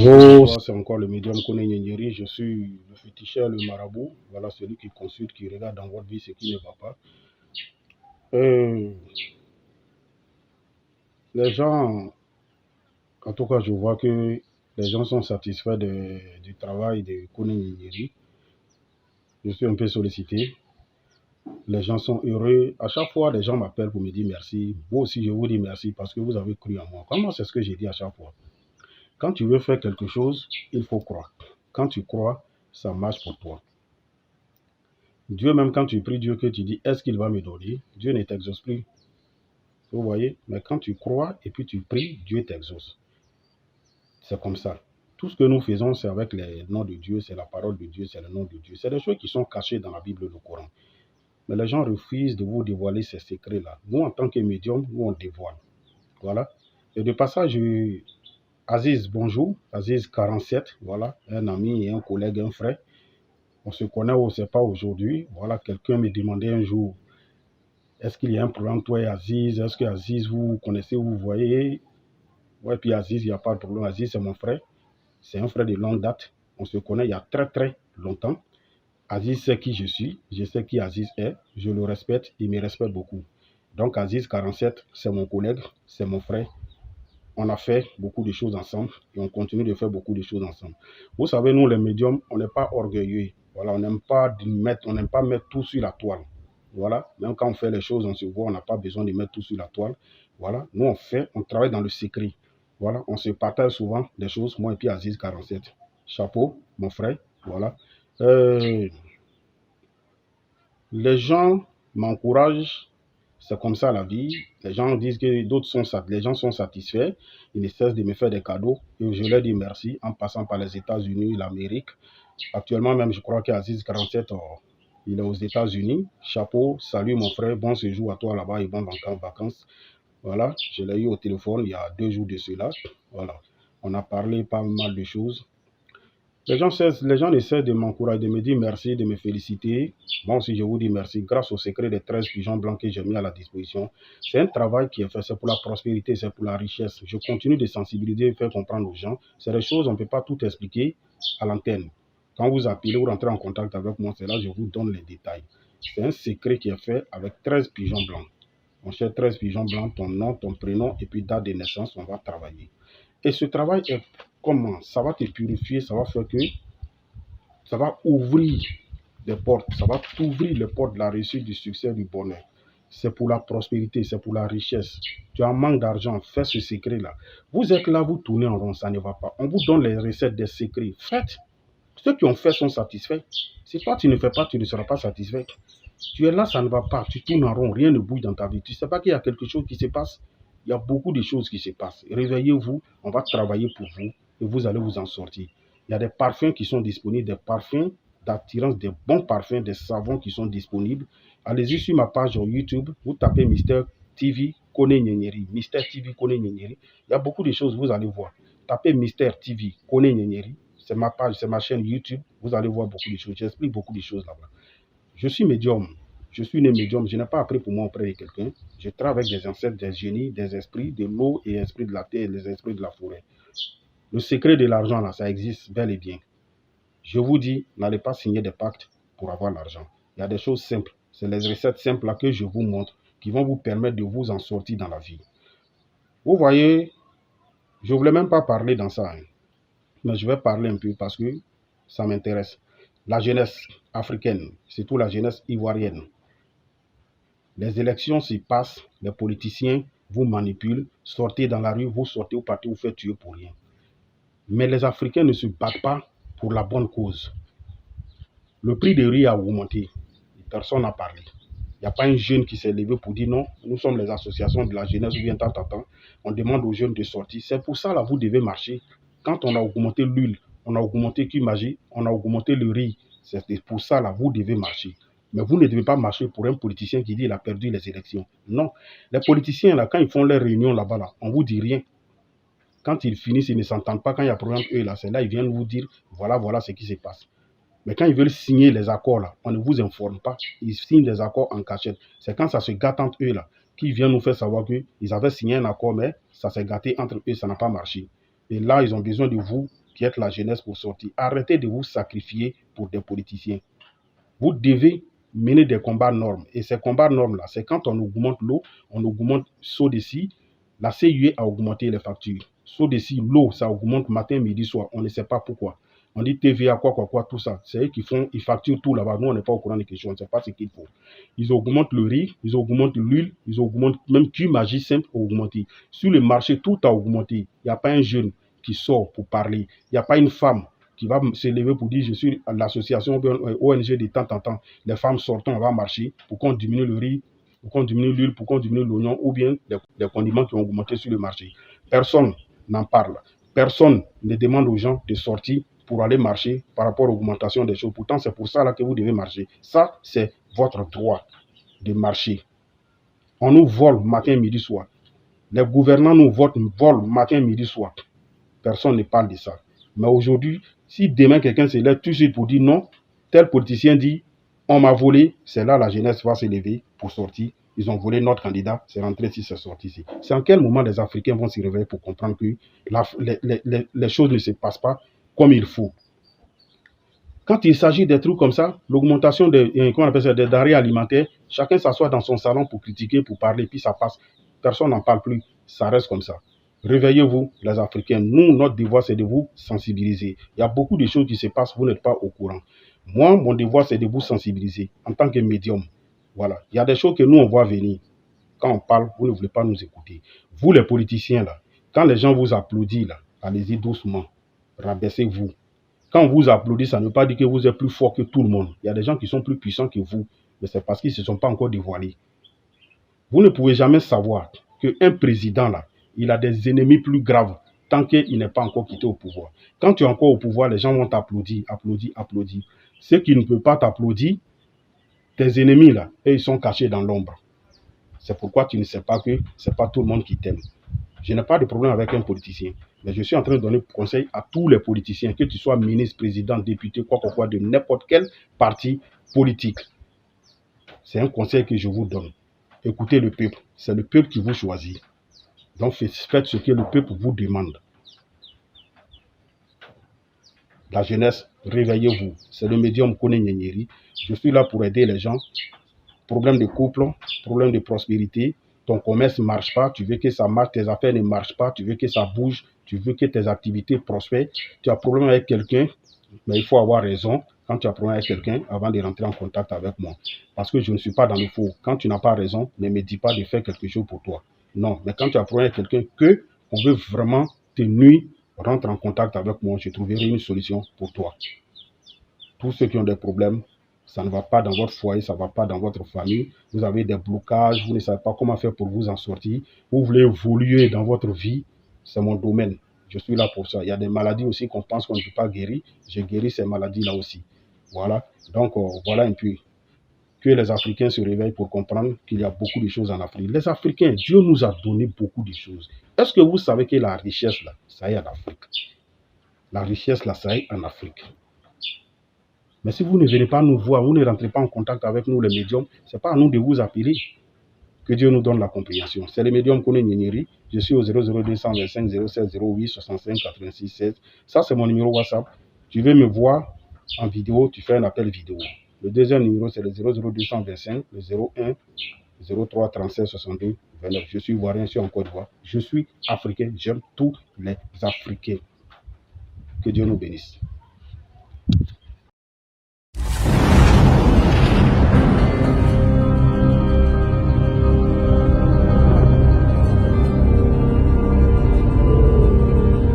Bonjour. Bonsoir, c'est encore le médium Kone Nyeri. Je suis le féticheur, le marabout. Voilà celui qui consulte, qui regarde dans votre vie ce qui ne va pas. Euh, les gens, en tout cas, je vois que les gens sont satisfaits du travail de Kone Nyeri. Je suis un peu sollicité. Les gens sont heureux. À chaque fois, les gens m'appellent pour me dire merci. Vous aussi, je vous dis merci parce que vous avez cru en moi. Comment c'est ce que j'ai dit à chaque fois? Quand tu veux faire quelque chose, il faut croire. Quand tu crois, ça marche pour toi. Dieu, même quand tu pries Dieu, que tu dis, est-ce qu'il va me donner? Dieu ne t'exauce plus. Vous voyez? Mais quand tu crois et puis tu pries, Dieu t'exauce. C'est comme ça. Tout ce que nous faisons, c'est avec les noms de Dieu, c'est la parole de Dieu, c'est le nom de Dieu. C'est des choses qui sont cachées dans la Bible et le Coran. Mais les gens refusent de vous dévoiler ces secrets-là. Nous, en tant que médium, nous, on dévoile. Voilà. Et de passage, Aziz, bonjour. Aziz 47, voilà. Un ami et un collègue, un frère. On se connaît, on ne sait pas aujourd'hui. Voilà, quelqu'un me demandait un jour, est-ce qu'il y a un problème, toi et Aziz? Est-ce que Aziz, vous connaissez, vous voyez? Ouais, puis Aziz, il n'y a pas de problème. Aziz, c'est mon frère. C'est un frère de longue date. On se connaît il y a très, très longtemps. Aziz sait qui je suis. Je sais qui Aziz est. Je le respecte. Il me respecte beaucoup. Donc, Aziz 47, c'est mon collègue, c'est mon frère. On a fait beaucoup de choses ensemble et on continue de faire beaucoup de choses ensemble. Vous savez, nous, les médiums, on n'est pas orgueilleux. Voilà, on n'aime pas mettre tout sur la toile. Voilà, même quand on fait les choses, on se voit, on n'a pas besoin de mettre tout sur la toile. Voilà, nous, on travaille dans le secret. Voilà, on se partage souvent des choses, moi et puis Aziz 47. Chapeau, mon frère. Voilà. Euh, les gens m'encouragent, c'est comme ça la vie. Les gens disent que les gens sont satisfaits. Ils ne cessent de me faire des cadeaux. Et je leur dis merci en passant par les États-Unis, l'Amérique. Actuellement même, je crois qu'Aziz 47, il est aux États-Unis. Chapeau, salut mon frère, bon séjour à toi là-bas et bonnes vacances. Voilà, je l'ai eu au téléphone il y a 2 jours de cela. Voilà, on a parlé pas mal de choses. Les gens essaient de m'encourager, de me dire merci, de me féliciter. Moi aussi, je vous dis merci. Grâce au secret des 13 pigeons blancs que j'ai mis à la disposition, c'est un travail qui est fait. C'est pour la prospérité, c'est pour la richesse. Je continue de sensibiliser, de faire comprendre aux gens. C'est des choses, on ne peut pas tout expliquer à l'antenne. Quand vous appelez ou rentrez en contact avec moi, c'est là que je vous donne les détails. C'est un secret qui est fait avec 13 pigeons blancs. On cherche 13 pigeons blancs, ton nom, ton prénom et puis date de naissance, on va travailler. Et ce travail est comment? Ça va te purifier, ça va faire que ça va ouvrir des portes, ça va t'ouvrir les portes de la réussite, du succès, du bonheur. C'est pour la prospérité, c'est pour la richesse. Tu as un manque d'argent, fais ce secret-là. Vous êtes là, vous tournez en rond, ça ne va pas. On vous donne les recettes des secrets. Faites. Ceux qui ont fait sont satisfaits. Si toi tu ne fais pas, tu ne seras pas satisfait. Tu es là, ça ne va pas. Tu tournes en rond, rien ne bouge dans ta vie. Tu ne sais pas qu'il y a quelque chose qui se passe. Il y a beaucoup de choses qui se passent. Réveillez-vous, on va travailler pour vous et vous allez vous en sortir. Il y a des parfums qui sont disponibles, des parfums d'attirance, des bons parfums, des savons qui sont disponibles. Allez-y sur ma page YouTube, vous tapez Mister TV Kone Nyeri. Mister TV Kone Nyeri. Il y a beaucoup de choses, vous allez voir. Tapez Mister TV Kone Nyeri. C'est ma page, c'est ma chaîne YouTube. Vous allez voir beaucoup de choses. J'explique beaucoup de choses là-bas. Je suis médium. Je suis né médium. Je n'ai pas appris pour moi auprès de quelqu'un. Je travaille avec des ancêtres, des génies, des esprits de l'eau et esprits de la terre, les esprits de la forêt. Le secret de l'argent, là, ça existe bel et bien. Je vous dis, n'allez pas signer des pactes pour avoir l'argent. Il y a des choses simples. C'est les recettes simples là que je vous montre qui vont vous permettre de vous en sortir dans la vie. Vous voyez, je ne voulais même pas parler dans ça, hein, mais je vais parler un peu parce que ça m'intéresse. La jeunesse africaine, surtout la jeunesse ivoirienne. Les élections s'y passent, les politiciens vous manipulent, sortez dans la rue, vous sortez, vous partez, vous faites tuer pour rien. Mais les Africains ne se battent pas pour la bonne cause. Le prix de riz a augmenté, personne n'a parlé. Il n'y a pas un jeune qui s'est levé pour dire non, nous sommes les associations de la jeunesse, ou bien tant. On demande aux jeunes de sortir. C'est pour ça là, vous devez marcher. Quand on a augmenté l'huile, on a augmenté Kimagie, on a augmenté le riz. C'est pour ça là, vous devez marcher. Mais vous ne devez pas marcher pour un politicien qui dit qu'il a perdu les élections. Non. Les politiciens, là, quand ils font leurs réunions là-bas, là, on ne vous dit rien. Quand ils finissent, ils ne s'entendent pas. Quand il y a problème, eux, là, c'est là, ils viennent vous dire, voilà, voilà ce qui se passe. Mais quand ils veulent signer les accords, là, on ne vous informe pas. Ils signent des accords en cachette. C'est quand ça se gâte entre eux, là, qu'ils viennent nous faire savoir qu'ils avaient signé un accord, mais ça s'est gâté entre eux, ça n'a pas marché. Et là, ils ont besoin de vous qui êtes la jeunesse pour sortir, arrêtez de vous sacrifier pour des politiciens. Vous devez mener des combats normes. Et ces combats normes-là, c'est quand on augmente l'eau, on augmente Sodeci. La CUE a augmenté les factures. Sodeci, l'eau, ça augmente matin, midi, soir. On ne sait pas pourquoi. On dit TVA, quoi, tout ça. C'est eux qui font, ils facturent tout là-bas. Nous, on n'est pas au courant des questions. On ne sait pas ce qu'il faut. Ils augmentent le riz, ils augmentent l'huile, ils augmentent même Q-Magie simple a augmenté. Sur le marché, tout a augmenté. Il n'y a pas un jeune qui sort pour parler. Il n'y a pas une femme qui va se lever pour dire je suis à l'association ONG de temps en temps. Les femmes sortent, on va marcher pour qu'on diminue le riz, pour qu'on diminue l'huile, pour qu'on diminue l'oignon ou bien les condiments qui ont augmenté sur le marché. Personne n'en parle. Personne ne demande aux gens de sortir pour aller marcher par rapport à l'augmentation des choses. Pourtant, c'est pour ça là que vous devez marcher. Ça, c'est votre droit de marcher. On nous vole matin, midi, soir. Les gouvernants nous volent matin, midi, soir. Personne ne parle de ça. Mais aujourd'hui, si demain quelqu'un se lève tout de suite pour dire non, tel politicien dit on m'a volé, c'est là la jeunesse va se lever pour sortir. Ils ont volé notre candidat, c'est rentré ici, c'est sorti ici. C'est en quel moment les Africains vont se réveiller pour comprendre que les choses ne se passent pas comme il faut. Quand il s'agit des trucs comme ça, l'augmentation des denrées alimentaires, chacun s'assoit dans son salon pour critiquer, pour parler, puis ça passe. Personne n'en parle plus, ça reste comme ça. Réveillez-vous, les Africains. Nous, notre devoir, c'est de vous sensibiliser. Il y a beaucoup de choses qui se passent, vous n'êtes pas au courant. Moi, mon devoir, c'est de vous sensibiliser en tant que médium. Voilà. Il y a des choses que nous, on voit venir. Quand on parle, vous ne voulez pas nous écouter. Vous, les politiciens, là, quand les gens vous applaudissent, là, allez-y doucement. Rabaissez-vous. Quand on vous applaudit, ça ne veut pas dire que vous êtes plus fort que tout le monde. Il y a des gens qui sont plus puissants que vous, mais c'est parce qu'ils ne se sont pas encore dévoilés. Vous ne pouvez jamais savoir qu'un président, là, il a des ennemis plus graves tant qu'il n'est pas encore quitté au pouvoir. Quand tu es encore au pouvoir, les gens vont t'applaudir, applaudir, applaudir. Ceux qui ne peuvent pas t'applaudir, tes ennemis, là, et ils sont cachés dans l'ombre. C'est pourquoi tu ne sais pas que ce n'est pas tout le monde qui t'aime. Je n'ai pas de problème avec un politicien, mais je suis en train de donner conseil à tous les politiciens, que tu sois ministre, président, député, quoi, de n'importe quel parti politique. C'est un conseil que je vous donne. Écoutez le peuple, c'est le peuple qui vous choisit. Donc faites ce que le peuple vous demande. La jeunesse, réveillez-vous. C'est le médium Kone Nyenyeri. Je suis là pour aider les gens. Problème de couple, problème de prospérité. Ton commerce ne marche pas, tu veux que ça marche, tes affaires ne marchent pas, tu veux que ça bouge, tu veux que tes activités prospèrent. Tu as problème avec quelqu'un, mais il faut avoir raison quand tu as problème avec quelqu'un avant de rentrer en contact avec moi. Parce que je ne suis pas dans le faux. Quand tu n'as pas raison, ne me dis pas de faire quelque chose pour toi. Non, mais quand tu as problème avec quelqu'un qu'on veut vraiment te nuire, rentre en contact avec moi, je trouverai une solution pour toi. Tous ceux qui ont des problèmes, ça ne va pas dans votre foyer, ça ne va pas dans votre famille. Vous avez des blocages, vous ne savez pas comment faire pour vous en sortir. Vous voulez évoluer dans votre vie, c'est mon domaine. Je suis là pour ça. Il y a des maladies aussi qu'on pense qu'on ne peut pas guérir. Je guéris ces maladies-là aussi. Voilà. Donc, voilà un peu. Que les Africains se réveillent pour comprendre qu'il y a beaucoup de choses en Afrique. Les Africains, Dieu nous a donné beaucoup de choses. Est-ce que vous savez que la richesse, là, ça y est en Afrique? La richesse, là, ça y est en Afrique. Mais si vous ne venez pas nous voir, vous ne rentrez pas en contact avec nous, les médiums, ce n'est pas à nous de vous appeler. Que Dieu nous donne la compréhension. C'est le médium Kone Nyenyeri. Je suis au 00225 07 08 65 86 16. Ça, c'est mon numéro WhatsApp. Tu veux me voir en vidéo, tu fais un appel vidéo. Le deuxième numéro, c'est le 00225, le 01 03 37 62 29. Je suis ivoirien, je suis en Côte d'Ivoire. Je suis africain, j'aime tous les Africains. Que Dieu nous bénisse.